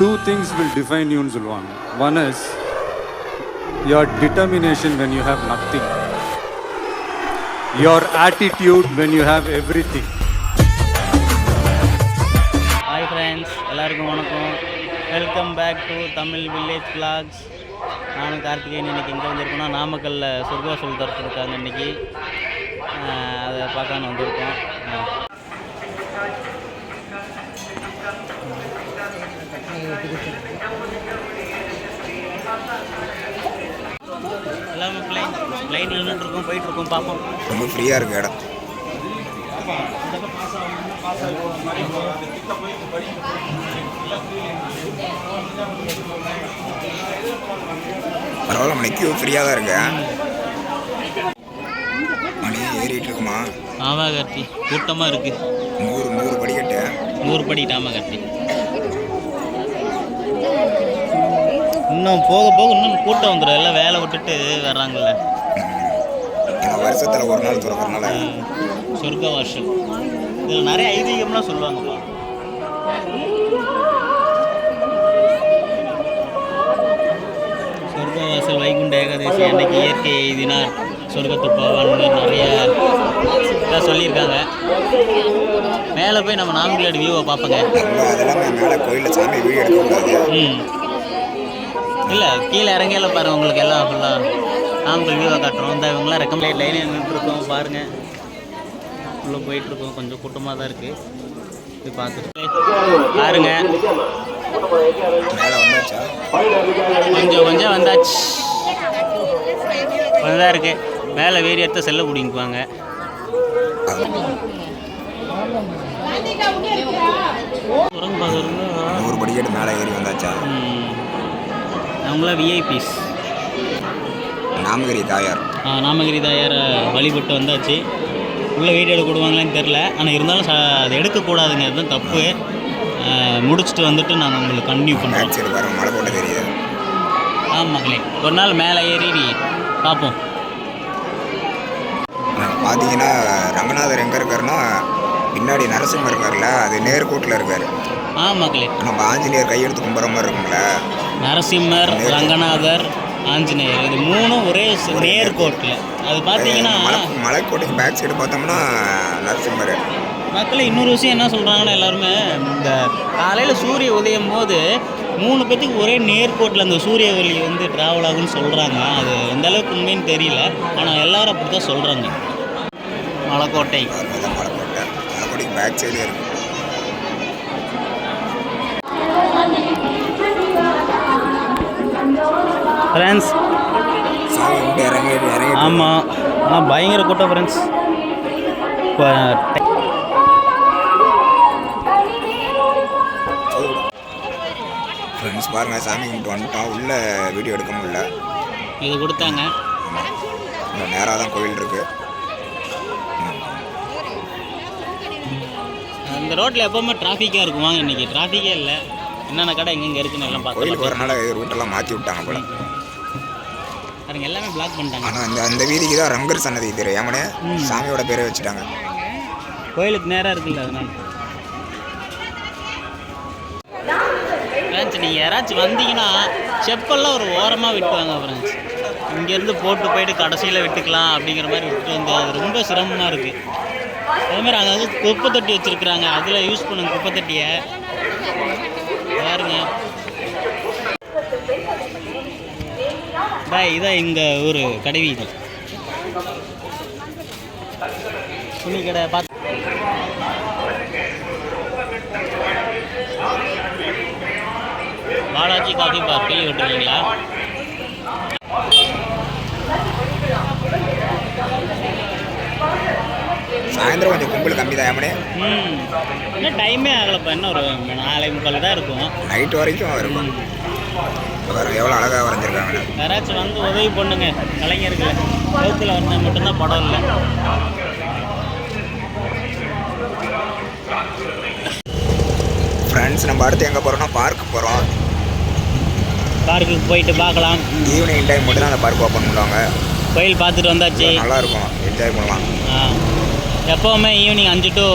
two things will define you ன்னு சொல்லுவாங்க. One is your determination when you have nothing, your attitude when you have everything. Hi friends, எல்லாருக்கும் வணக்கம். Welcome back to Tamil village vlogs. நானும் கார்த்திகேயன் இன்றைக்கி எங்கே வந்திருக்கோன்னா நாமக்கல்லில் சொர்க்கவாசல் திறந்துருக்காங்க இன்றைக்கி. அதை பார்க்க வந்திருக்கோம். எல்லாமே லைனில் நின்றுட்டுருக்கோம், போயிட்டுருக்கோம், பார்ப்போம். ரொம்ப ஃப்ரீயாக இருக்குது இடம். பரவாயில்ல, மணிக்கு ஃப்ரீயாக தான் இருக்கு. மணி ஏறிட்டு இருக்குமா? ஆமாம் கார்த்தி, கூட்டமாக இருக்குது. 100 படிக்கட்டு. 100 படிக்கிட்டு. ஆமாம் கார்த்தி, இன்னும் போக போக இன்னும் கூட்டம் வந்துடும். எல்லாம் வேலை விட்டுட்டு வர்றாங்கல்ல. வருஷத்தில் ஒரு நாள் திறக்கிறனால சொர்க்கவாசல். இதில் நிறைய ஐதீகம்லாம் சொல்லுவாங்கப்பா. சொர்க்கவாசல் வைகுண்ட ஏகாதசி அன்னைக்கு இயற்கை எய்தினார் சொர்க்கத்து போவான்னு நிறைய இதாக சொல்லியிருக்காங்க. மேலே போய் நம்ம நாம்பியாடு வியூவை பார்ப்போங்க. அதெல்லாம் மேலே கோயிலில் சாமி வீடியோ எடுக்கக்கூடாது. இல்லை, கீழே இறங்கியில பாருங்கள், உங்களுக்கு எல்லாம் ஃபுல்லாக நாமக்கல் வியூவை காட்டுறோம். இந்த இவங்களாம் ரெக்கமெண்ட் லைனில் நின்றுருக்கோம் பாருங்கள். உள்ளே போயிட்டுருக்கோம், கொஞ்சம் கூட்டமாக தான் இருக்குது. இது பார்த்துட்டு பாருங்க. மேலே வந்தாச்சா? கொஞ்சம் வந்தாச்சு. கொஞ்சம் தான் இருக்குது. மேலே வேறு இடத்த செல்ல பிடிங்குவாங்க. உரங்க பார்க்குறவங்க 100 படிக்கட்டு மேலே ஏறி வந்தாச்சா? அவங்களாம் விஐபிஸ். நாமகிரி தாயார். நாமகிரி தாயார் வழிபட்டு வந்தாச்சு. உள்ளே வீடியோ எடுக்க கொடுவாங்களான்னு தெரில. ஆனால் இருந்தாலும் அதை எடுக்கக்கூடாதுங்க, அதுதான் தப்பு. முடிச்சுட்டு வந்துட்டு நாங்கள் உங்களுக்கு கண்டினியூ பண்ணுறோம். சரி, வர மழை போட்ட தெரியுது. ஆமாங்களே, ஒரு நாள் மேலே ஏறி பார்ப்போம். பார்த்தீங்கன்னா ரங்கநாதர் எங்கே இருக்காருன்னா பின்னாடி நரசிம்மர் இருக்கார்ல, அது நேர்கோட்டில் இருக்கார். ஆமாங்களே, நம்ம ஆஞ்சநேயர் கையெடுத்து கும்பிட்ற மாதிரி இருக்கும்ல. நரசிம்மர், ரங்கநாதர், ஆஞ்சநேயர், இது மூணும் ஒரே நேர்கோட்டில். அது பார்த்தீங்கன்னா மலைக்கோட்டைக்கு பேக் சைடு பார்த்தோம்னா நரசிம்மர். மக்கள் இன்னொரு விஷயம் என்ன சொல்கிறாங்கன்னா, எல்லாருமே இந்த காலையில் சூரிய உதயம் போது 3 பேத்துக்கு ஒரே நேர்கோட்டில் அந்த சூரிய ஒளி வந்து ட்ராவல் ஆகுன்னு சொல்கிறாங்க. அது எந்த அளவுக்கு உண்மைன்னு தெரியல, ஆனால் எல்லாரும் அப்படி தான் சொல்கிறாங்க. மலைக்கோட்டை மலைக்கோட்டைக்கு பேக் சைடு இருக்கு. ஃப்ரெண்ட்ஸ், ஆமாம், ஆனால் பயங்கர கூட்டம் ஃப்ரெண்ட்ஸ். ஃப்ரெண்ட்ஸ் பாருங்க, சாமி கும்பிட்டு வந்துட்டோம். உள்ள வீடியோ எடுக்க முடியல. இது கொடுத்தாங்க. நேராக தான் கோயில் இருக்கு. அந்த ரோட்டில் எப்போவுமே டிராஃபிக்காக இருக்கும். வாங்க, இன்றைக்கி டிராஃபிக்கே இல்லை. என்னென்ன கடை எங்கெங்கே இருக்குன்னு எல்லாம் பார்த்து கோயில் போகிறனால ரூட்டெல்லாம் மாற்றி விட்டாங்க போல. பாருங்க, எல்லாமே பிளாக் பண்ணிட்டாங்க. ஆனால் அந்த வீதிக்கு தான் ரங்கர் சன்னதி தெரியும். ஏமனே சாமியோட பேரை வச்சுட்டாங்க. கோயிலுக்கு நேராக இருக்குல்ல, அதனால. ஃப்ரெண்ட்ஸ், நீங்கள் யாராச்சும் வந்தீங்கன்னா செப்பல்லாம் ஒரு ஓரமாக விட்டுவாங்க ஃப்ரெண்ட்ஸ். இங்கேருந்து போட்டு போயிட்டு கடைசியில் விட்டுக்கலாம் அப்படிங்கிற மாதிரி விட்டுட்டு வந்து அது ரொம்ப சிரமமாக இருக்குது. அதேமாதிரி அதாவது குப்பை தொட்டி வச்சுருக்குறாங்க, அதில் யூஸ் பண்ணுங்க குப்பை தொட்டியை. பாருங்க, இதான் எங்கள் ஊர் கடைவீதி. துணி கடை பார்த்து பாலாஜி காஃபி பார் கேள்விப்பட்டிருக்கீங்களா? சாயந்தரம் கொஞ்சம் கும்பல் கம்மி தான். ஏமனே இன்னும் டைமே ஆகலப்பா, இன்னும் ஒரு 4:45 தான் இருக்கும். நைட்டு வரைக்கும் இருக்கும். எவ்வளோ அழகாக வரைஞ்சிருக்காங்க. யாராச்சும் வந்து உதவி பண்ணுங்க கலைஞர்களை. சவுத்தில் வந்தால் மட்டும்தான் படம் இல்லை. ஃப்ரெண்ட்ஸ், நம்ம அடுத்து எங்கே போகிறோம்னா பார்க்கு போகிறோம். பார்க்குக்கு போயிட்டு பார்க்கலாம். ஈவினிங் டைம் மட்டும் தான் அந்த பார்க் ஓப்பன் பண்ணுவாங்க. கோயில் பார்த்துட்டு வந்தாச்சு. நல்லாயிருக்கும், என்ஜாய் பண்ணலாம். எப்போவுமே ஈவினிங் 5 to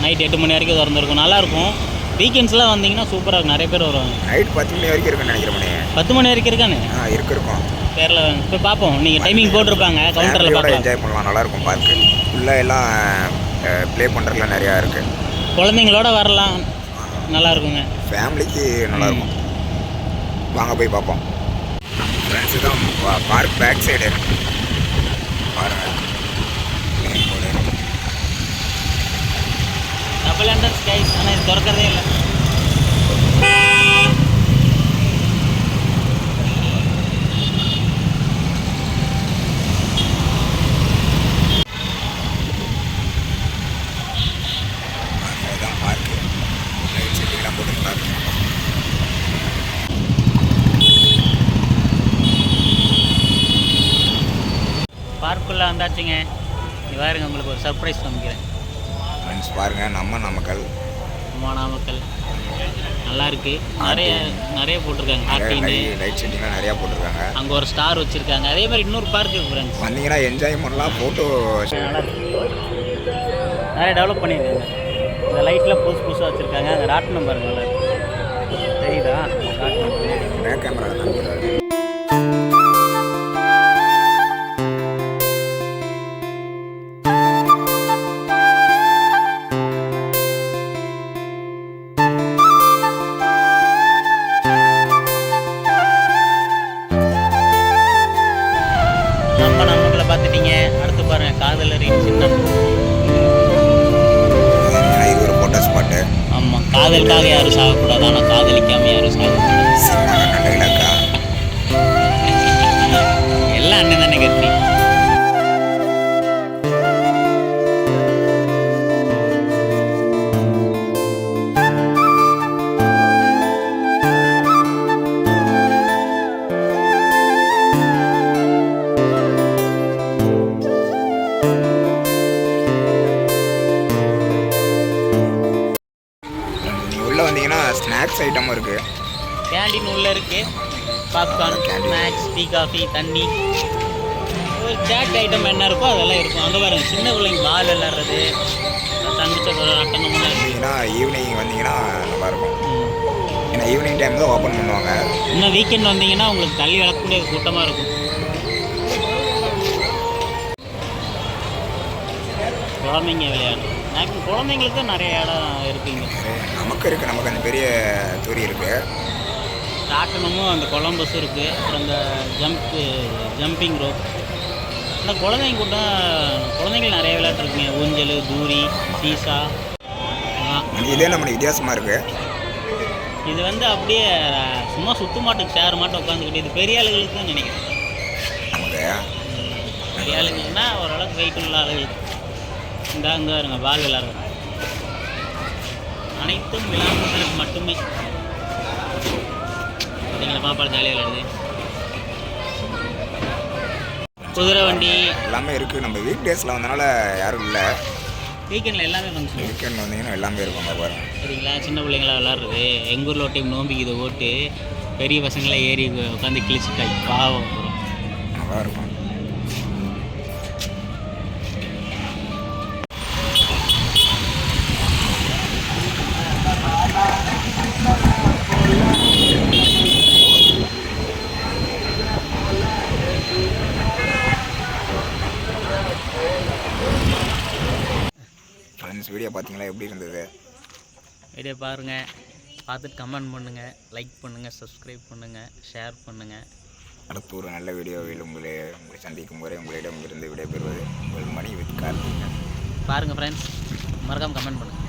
நைட் 8 மணி வரைக்கும் திறந்துருக்கும். நல்லாயிருக்கும். வீக்கெண்ட்ஸ்லாம் வந்தீங்கன்னா சூப்பராக இருக்கும், நிறைய பேர் வருவாங்க. நைட் 10 மணி வரைக்கும் இருக்குன்னு நினைக்கிறேன் மணி. 10 மணி வரைக்கும் இருக்கானே. இருக்கும். பேரில் இப்போ பார்ப்போம், நீங்கள் டைமிங் போட்டிருப்பாங்க கவுண்டரில் பார்க்கலாம். என்ஜாய் பண்ணலாம், நல்லாயிருக்கும் பார்க்கு. ஃபுல்லாக எல்லாம் ப்ளே பண்ணுறதுலாம் நிறையா இருக்குது. குழந்தைங்களோட வரலாம், நல்லா இருக்குங்க. ஃபேமிலிக்கு நல்லாயிருக்கும். வாங்க போய் பார்ப்போம். ஃப்ரெண்ட்ஸு தான் பார்க் பேக் சைடு பாருங்கள். டபுள் என்ட்ரன்ஸ் கைஸ், ஆனால் இது திறக்கிறதே இல்லை. அதுதான் பார்க்கு. லைட் செட்டிங்லாம் போட்டுருக்காங்க. பார்க்குள்ளே வந்தாச்சுங்க. இது பாருங்க, உங்களுக்கு ஒரு சர்ப்ரைஸ் காமிக்கிறேன். ஃப்ரெண்ட்ஸ் பாருங்கள், நம்ம நாமக்கல். நாமக்கல் நல்லா இருக்கு. நிறைய போட்டிருக்காங்க. லைட் செட்டிங்லாம் நிறையா போட்டிருக்காங்க. அங்கே ஒரு ஸ்டார் வச்சுருக்காங்க. அதே மாதிரி இன்னொரு பார்க் இருக்கு ஃப்ரெண்ட்ஸ். வந்தீங்கன்னா என்ஜாய் பண்ணலாம். ஃபோட்டோ நல்லா இருக்கு, நிறைய டெவலப் பண்ணியிருக்காங்க. இந்த லைட்டில் புதுசாக வச்சுருக்காங்க. அங்கே ராட்டினம் பாருங்க, நல்லா இருக்கு. தெரியுதா ராட்டினம்? பேக் கேமரா தான். நமக்குள்ள பார்த்துட்டீங்க. அடுத்து பாருங்க, காதலரின் சின்னம். இது ஒரு ஃபோட்டோ ஸ்பாட்டு. ஆமாம், காதலுக்காக யாரும் சாகக்கூடாது, ஆனால் காதலிக்காமல் யாரும் சாகக்கூடாது. எல்லாம் அண்ணன் தானே கத்தி. உள்ளே வந்தீங்கன்னா ஸ்நாக்ஸ் ஐட்டமும் இருக்குது. கேண்டீன் உள்ளே இருக்குது. பாப்கார்ன், ஸ்நாக்ஸ், டீ, காஃபி, தண்ணி, ஒரு சாட் ஐட்டம் என்ன இருக்கோ அதெல்லாம் இருக்கும். அங்கே பாருங்க, சின்ன பிள்ளைங்க பால் விளாட்றது, தங்கச்சக்கரம், அட்டங்கமெல்லாம் வந்தீங்கன்னா ஈவினிங் வந்தீங்கன்னா நல்லாயிருக்கும். ஏன்னா ஈவினிங் டைம் தான் ஓப்பன் பண்ணுவாங்க. இன்னும் வீக்கெண்ட் வந்தீங்கன்னா உங்களுக்கு தள்ளி வளர்க்கக்கூடிய கூட்டமாக இருக்கும். குழந்தைங்க விளையாடு, குழந்தைங்களுக்கு நிறைய இடம் இருக்குங்க. நமக்கு இருக்குது, நமக்கு அந்த பெரிய தூரி இருக்குது. ராட்டனமும் அந்த கொலம்பஸும் இருக்குது. அப்புறம் அந்த ஜம்பிங் ரோப். இந்த குழந்தைங்க கூட்டம், குழந்தைங்கள் நிறைய விளையாட்டு இருக்குங்க. ஊஞ்சல், தூரி, சீசா. இதே நம்மளுக்கு வித்தியாசமாக இருக்குது. இது வந்து அப்படியே சும்மா சுத்து மாட்டுக்கு சேர் மாட்டை உட்காந்துக்கிட்டு, இது பெரிய ஆளுகளுக்கு தான் நினைக்கிறேன். நமக்கு பெரிய ஆளுங்கன்னா ஓரளவுக்கு வெயிட் உள்ள ஆளுகளுக்கு. இங்கே வருங்க, பால் விளாட்றது அனைத்தும் விளையாட்டுகளுக்கு மட்டுமே. பார்த்தீங்களா, பாப்பாள் ஜாலியாக விளையாடுது. குதிரை வண்டி எல்லாமே இருக்குது. நம்ம வீக் டேஸில் வந்தனால யாரும் இல்லை. வீக்கெண்டில் எல்லாமே ஃபங்க்ஷன். வீக்கெண்ட் வந்தீங்கன்னா எல்லாமே இருக்கும். பாருங்க, சரிங்களா, சின்ன பிள்ளைங்களாம் விளாட்றது. எங்கள் ஊரில் ஒரு டைம் நோம்பிக்கு இதை ஓட்டு பெரிய பசங்களாம் ஏறி உட்காந்து கிழிச்சிட்டாய், பாவம் வரும். நல்லா இருக்கும். ஃப்ரெண்ட்ஸ், வீடியோ பார்த்தீங்களா, எப்படி இருந்தது? வீடியோ பாருங்கள், பார்த்துட்டு கமெண்ட் பண்ணுங்கள், லைக் பண்ணுங்கள், சப்ஸ்கிரைப் பண்ணுங்கள், ஷேர் பண்ணுங்கள். அடுத்து ஒரு நல்ல வீடியோவில் உங்களை சந்திக்கும் வரை உங்களிடம் இருந்து விடைபெறுவது உங்கள் மணி வித் கார்த்திக். பாருங்கள் ஃப்ரெண்ட்ஸ், மறக்காமல் கமெண்ட் பண்ணுங்கள்.